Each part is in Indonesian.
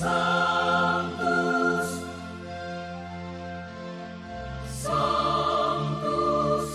Sanctus, Sanctus,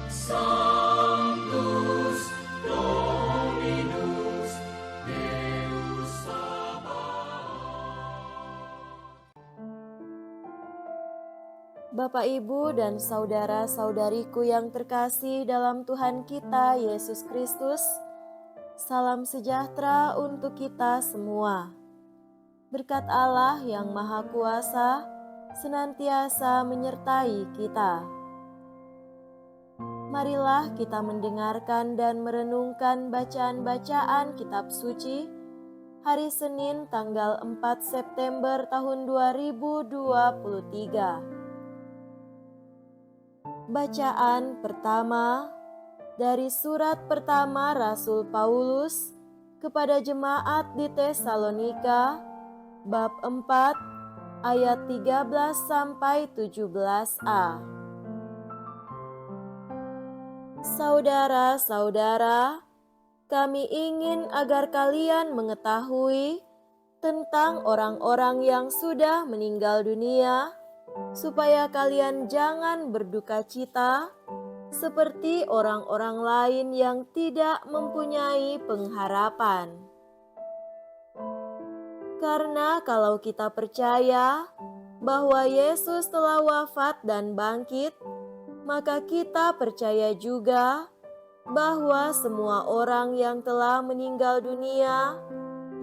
Sanctus Dominus Deus Sabaoth. Bapak, Ibu, dan saudara-saudariku yang terkasih dalam Tuhan kita Yesus Kristus, salam sejahtera untuk kita semua. Berkat Allah yang Maha Kuasa senantiasa menyertai kita. Marilah kita mendengarkan dan merenungkan bacaan-bacaan kitab suci hari Senin tanggal 4 September tahun 2023. Bacaan pertama dari surat pertama Rasul Paulus kepada jemaat di Tesalonika, bab 4 ayat 13 sampai 17a. Saudara-saudara, kami ingin agar kalian mengetahui tentang orang-orang yang sudah meninggal dunia, supaya kalian jangan berduka cita seperti orang-orang lain yang tidak mempunyai pengharapan. Karena kalau kita percaya bahwa Yesus telah wafat dan bangkit, maka kita percaya juga bahwa semua orang yang telah meninggal dunia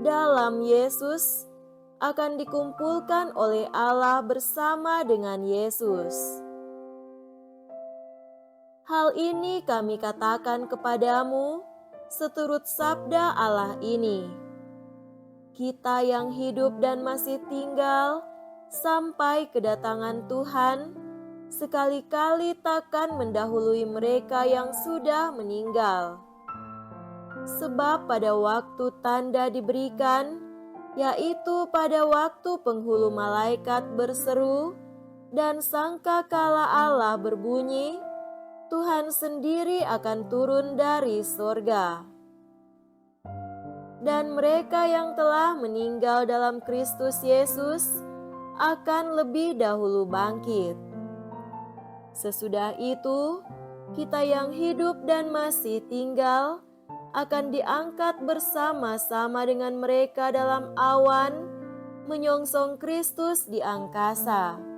dalam Yesus akan dikumpulkan oleh Allah bersama dengan Yesus. Hal ini kami katakan kepadamu seturut sabda Allah ini. Kita yang hidup dan masih tinggal sampai kedatangan Tuhan, sekali-kali takkan mendahului mereka yang sudah meninggal. Sebab pada waktu tanda diberikan, yaitu pada waktu penghulu malaikat berseru dan sangkakala Allah berbunyi, Tuhan sendiri akan turun dari sorga. Dan mereka yang telah meninggal dalam Kristus Yesus akan lebih dahulu bangkit. Sesudah itu, kita yang hidup dan masih tinggal akan diangkat bersama-sama dengan mereka dalam awan, menyongsong Kristus di angkasa.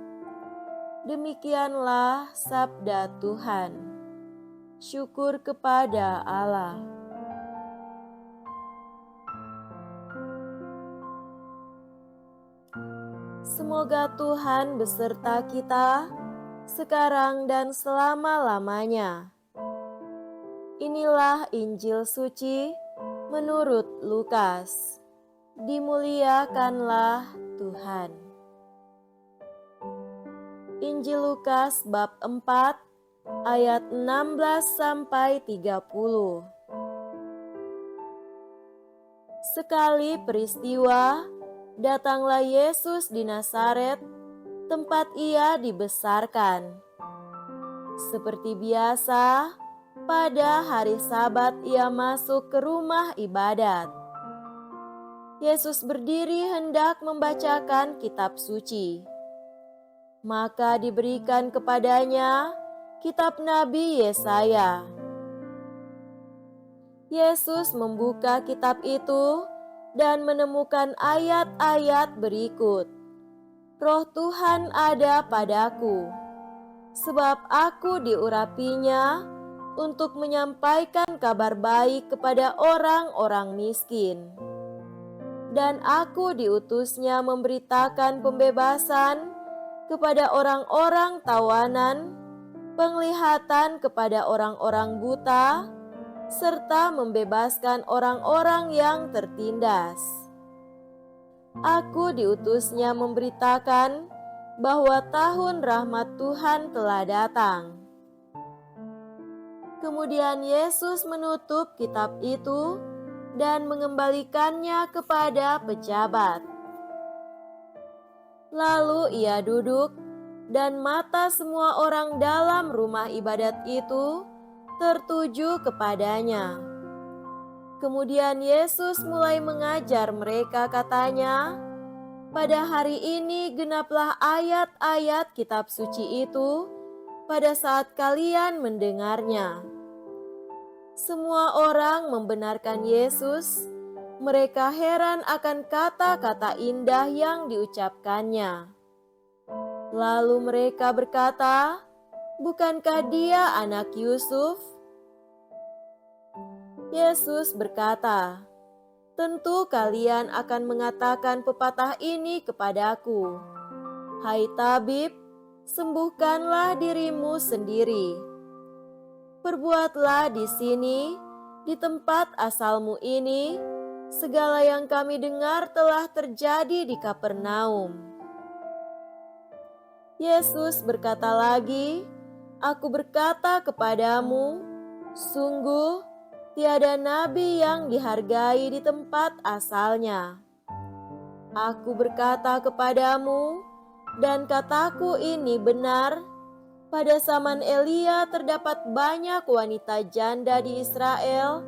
Demikianlah sabda Tuhan. Syukur kepada Allah. Semoga Tuhan beserta kita sekarang dan selama-lamanya. Inilah Injil suci menurut Lukas. Dimuliakanlah Tuhan. Injil Lukas bab 4 ayat 16 sampai 30. Sekali peristiwa, datanglah Yesus di Nazaret, tempat ia dibesarkan. Seperti biasa, pada hari Sabat ia masuk ke rumah ibadat. Yesus berdiri hendak membacakan kitab suci. Maka diberikan kepadanya kitab Nabi Yesaya. Yesus membuka kitab itu dan menemukan ayat-ayat berikut. Roh Tuhan ada padaku, sebab aku diurapinya untuk menyampaikan kabar baik kepada orang-orang miskin. Dan aku diutusnya memberitakan pembebasan kepada orang-orang tawanan, penglihatan kepada orang-orang buta, serta membebaskan orang-orang yang tertindas. Aku diutusnya memberitakan bahwa tahun rahmat Tuhan telah datang. Kemudian Yesus menutup kitab itu dan mengembalikannya kepada pejabat. Lalu ia duduk, dan mata semua orang dalam rumah ibadat itu tertuju kepadanya. Kemudian Yesus mulai mengajar mereka, katanya, "Pada hari ini genaplah ayat-ayat kitab suci itu pada saat kalian mendengarnya." Semua orang membenarkan Yesus. Mereka heran akan kata-kata indah yang diucapkannya. Lalu mereka berkata, "Bukankah dia anak Yusuf?" Yesus berkata, "Tentu kalian akan mengatakan pepatah ini kepadaku, 'Hai tabib, sembuhkanlah dirimu sendiri. Perbuatlah di sini, di tempat asalmu ini, segala yang kami dengar telah terjadi di Kapernaum.'" Yesus berkata lagi, "Aku berkata kepadamu, sungguh tiada nabi yang dihargai di tempat asalnya. Aku berkata kepadamu, dan kataku ini benar, pada zaman Elia terdapat banyak wanita janda di Israel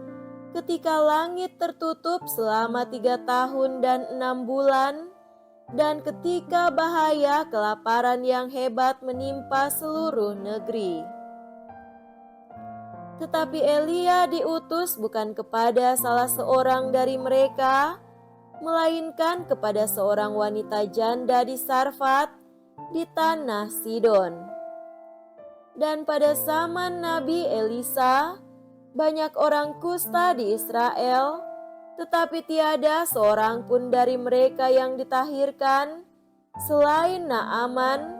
ketika langit tertutup selama 3 tahun dan 6 bulan, dan ketika bahaya kelaparan yang hebat menimpa seluruh negeri. Tetapi Elia diutus bukan kepada salah seorang dari mereka, melainkan kepada seorang wanita janda di Sarfat, di tanah Sidon. Dan pada zaman Nabi Elisa, banyak orang kusta di Israel, tetapi tiada seorang pun dari mereka yang ditahirkan, selain Naaman,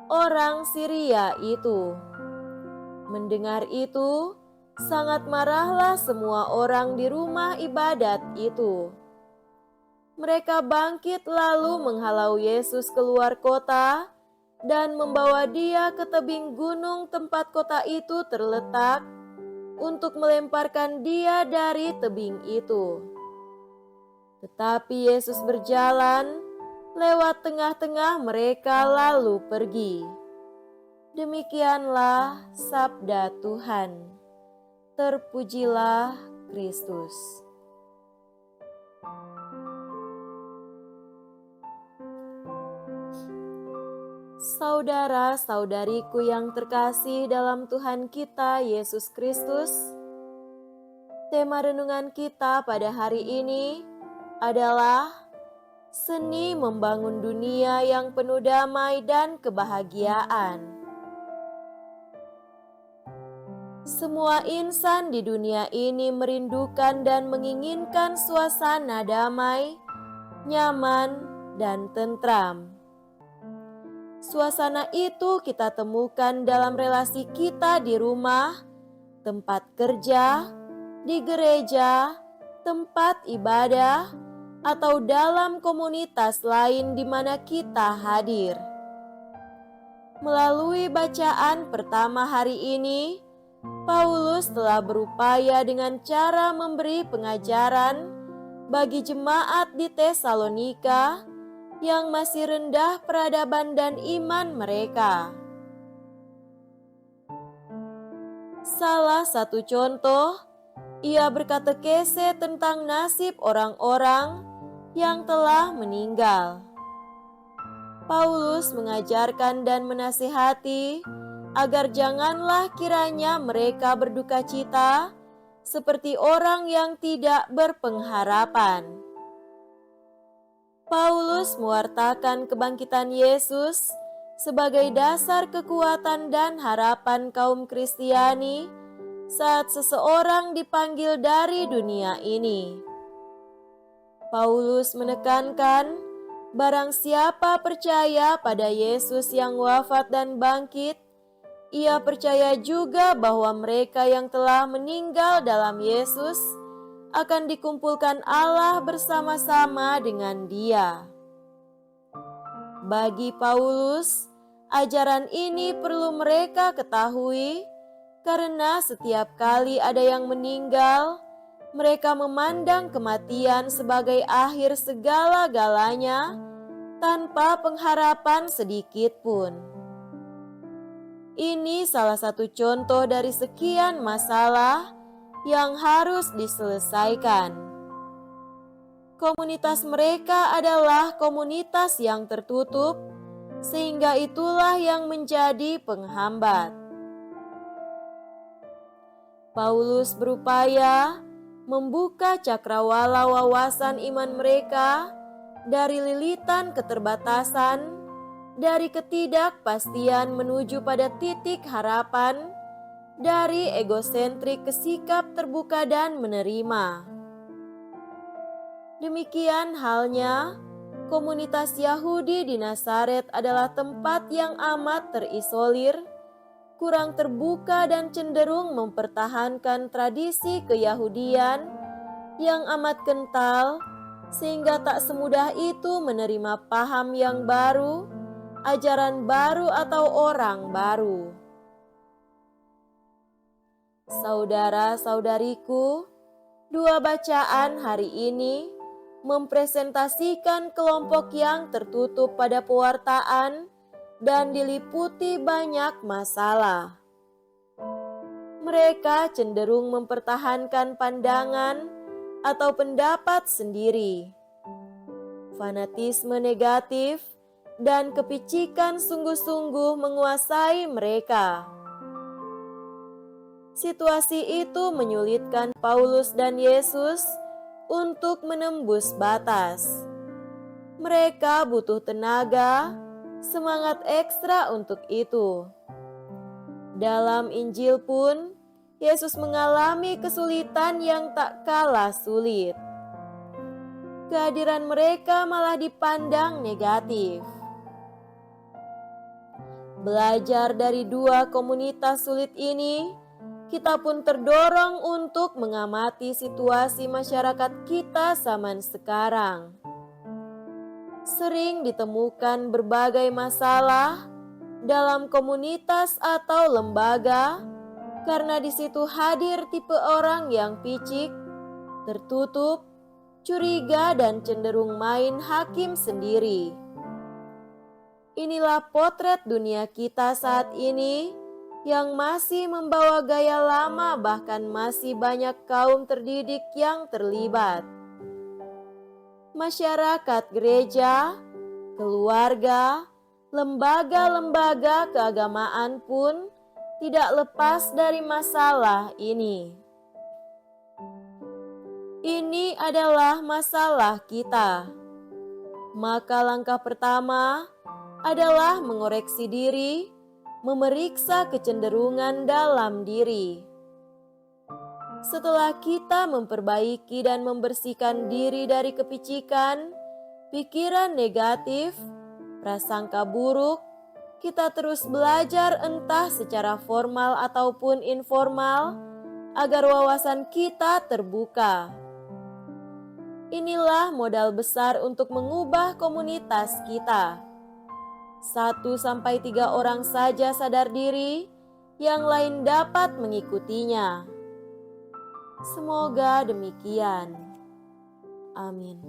orang Syria itu. Mendengar itu, sangat marahlah semua orang di rumah ibadat itu. Mereka bangkit lalu menghalau Yesus keluar kota dan membawa dia ke tebing gunung tempat kota itu terletak untuk melemparkan dia dari tebing itu. Tetapi Yesus berjalan lewat tengah-tengah mereka lalu pergi. Demikianlah sabda Tuhan. Terpujilah Kristus. Saudara-saudariku yang terkasih dalam Tuhan kita Yesus Kristus, tema renungan kita pada hari ini adalah seni membangun dunia yang penuh damai dan kebahagiaan. Semua insan di dunia ini merindukan dan menginginkan suasana damai, nyaman, dan tentram. Suasana itu kita temukan dalam relasi kita di rumah, tempat kerja, di gereja, tempat ibadah, atau dalam komunitas lain di mana kita hadir. Melalui bacaan pertama hari ini, Paulus telah berupaya dengan cara memberi pengajaran bagi jemaat di Tesalonika yang masih rendah peradaban dan iman mereka. Salah satu contoh, ia berkatekese tentang nasib orang-orang yang telah meninggal. Paulus mengajarkan dan menasihati agar janganlah kiranya mereka berduka cita seperti orang yang tidak berpengharapan. Paulus mewartakan kebangkitan Yesus sebagai dasar kekuatan dan harapan kaum Kristiani saat seseorang dipanggil dari dunia ini. Paulus menekankan, barang siapa percaya pada Yesus yang wafat dan bangkit, ia percaya juga bahwa mereka yang telah meninggal dalam Yesus akan dikumpulkan Allah bersama-sama dengan Dia. Bagi Paulus, ajaran ini perlu mereka ketahui karena setiap kali ada yang meninggal, mereka memandang kematian sebagai akhir segala-galanya tanpa pengharapan sedikit pun. Ini salah satu contoh dari sekian masalah yang harus diselesaikan. Komunitas mereka adalah komunitas yang tertutup, sehingga itulah yang menjadi penghambat. Paulus berupaya membuka cakrawala wawasan iman mereka dari lilitan keterbatasan, dari ketidakpastian menuju pada titik harapan, dari egosentrik ke sikap terbuka dan menerima. Demikian halnya, komunitas Yahudi di Nazaret adalah tempat yang amat terisolir, kurang terbuka dan cenderung mempertahankan tradisi keyahudian yang amat kental, sehingga tak semudah itu menerima paham yang baru, ajaran baru atau orang baru. Saudara-saudariku, dua bacaan hari ini mempresentasikan kelompok yang tertutup pada pewartaan dan diliputi banyak masalah. Mereka cenderung mempertahankan pandangan atau pendapat sendiri. Fanatisme negatif dan kepicikan sungguh-sungguh menguasai mereka. Situasi itu menyulitkan Paulus dan Yesus untuk menembus batas. Mereka butuh tenaga, semangat ekstra untuk itu. Dalam Injil pun, Yesus mengalami kesulitan yang tak kalah sulit. Kehadiran mereka malah dipandang negatif. Belajar dari dua komunitas sulit ini, kita pun terdorong untuk mengamati situasi masyarakat kita zaman sekarang. Sering ditemukan berbagai masalah dalam komunitas atau lembaga karena di situ hadir tipe orang yang picik, tertutup, curiga dan cenderung main hakim sendiri. Inilah potret dunia kita saat ini yang masih membawa gaya lama, bahkan masih banyak kaum terdidik yang terlibat. Masyarakat gereja, keluarga, lembaga-lembaga keagamaan pun tidak lepas dari masalah ini. Ini adalah masalah kita. Maka langkah pertama adalah mengoreksi diri, memeriksa kecenderungan dalam diri. Setelah kita memperbaiki dan membersihkan diri dari kepicikan, pikiran negatif, prasangka buruk, kita terus belajar entah secara formal ataupun informal agar wawasan kita terbuka. Inilah modal besar untuk mengubah komunitas kita. 1-3 orang saja sadar diri, yang lain dapat mengikutinya. Semoga demikian. Amin.